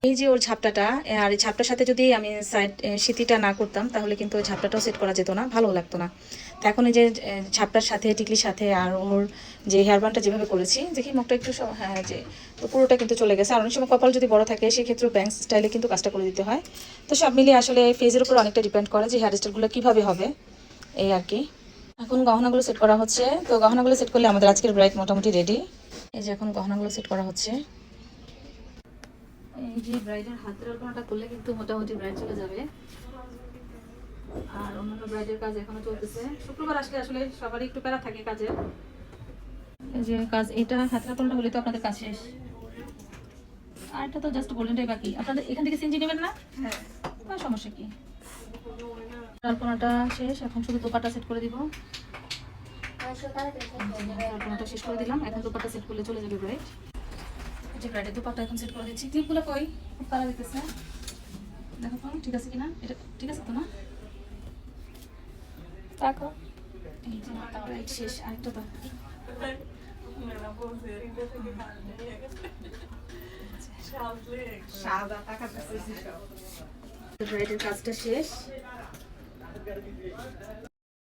এই যে ওর ঝাপটাটা, আর এই ঝাপটার সাথে যদি আমি সাইড সিতিটা না করতাম তাহলে কিন্তু ওই ঝাপটাটাও সেট করা যেত না, ভালো লাগতো না। তো এখন এই যে ঝাপটার সাথে টিকলির সাথে আর ওর যে হেয়ার ব্যান্ডটা যেভাবে করেছি, দেখি মুখটা একটু হ্যাঁ যে তো পুরোটা কিন্তু চলে গেছে। আর অনেক সময় কপাল যদি বড় থাকে সেক্ষেত্রেও ব্যাঙ্ক স্টাইলে কিন্তু কাজটা করে দিতে হয়। তো সব মিলিয়ে আসলে ফেজের উপর অনেকটা ডিপেন্ড করে যে হেয়ার স্টাইলগুলো কীভাবে হবে, এই আর কি। এখন গহনাগুলো সেট করা হচ্ছে। তো গহনাগুলো সেট করলে আমাদের আজকের ব্রাইড মোটামুটি রেডি। এই যে এখন গহনাগুলো সেট করা হচ্ছে। এই যে ব্রাইডের হাতের আলপনাটা করলে কিন্তু মোটামুটি ব্রাইড চলে যাবে। আর অন্যান্য ব্রাইডের কাজ এখনো চলতেছে। শুক্রবার আসলে আসলে সবারই একটু প্যারা থাকে কাজের। এই যে কাজ, এটা হাতের আলপনাটা হলে তো আপনাদের কাজ শেষ। আর এটা তো জাস্ট গোল্ডেনটাই বাকি। আপনাদের এখান থেকে সিনজি নেবেন না? হ্যাঁ, সমস্যা কি। আলপনাটা শেষ, এখন শুধু দোপাট্টা সেট করে দিব। আলপনাটা শেষ করে দিলাম, এখন দোপাট্টা সেট করলে চলে যাবে ব্রাইড। যে ব্রাইডের দোপাট্টা এখন সেট করে দিচ্ছি। ক্লিপগুলো কই? খুব তাড়া দিতেছে, দেখো তো ঠিক আছে কিনা। এটা ঠিক আছে তো না? দেখো এই যে ব্রাইড শেষ। আরেকটা তো ব্রাইডের কাজটা শেষ।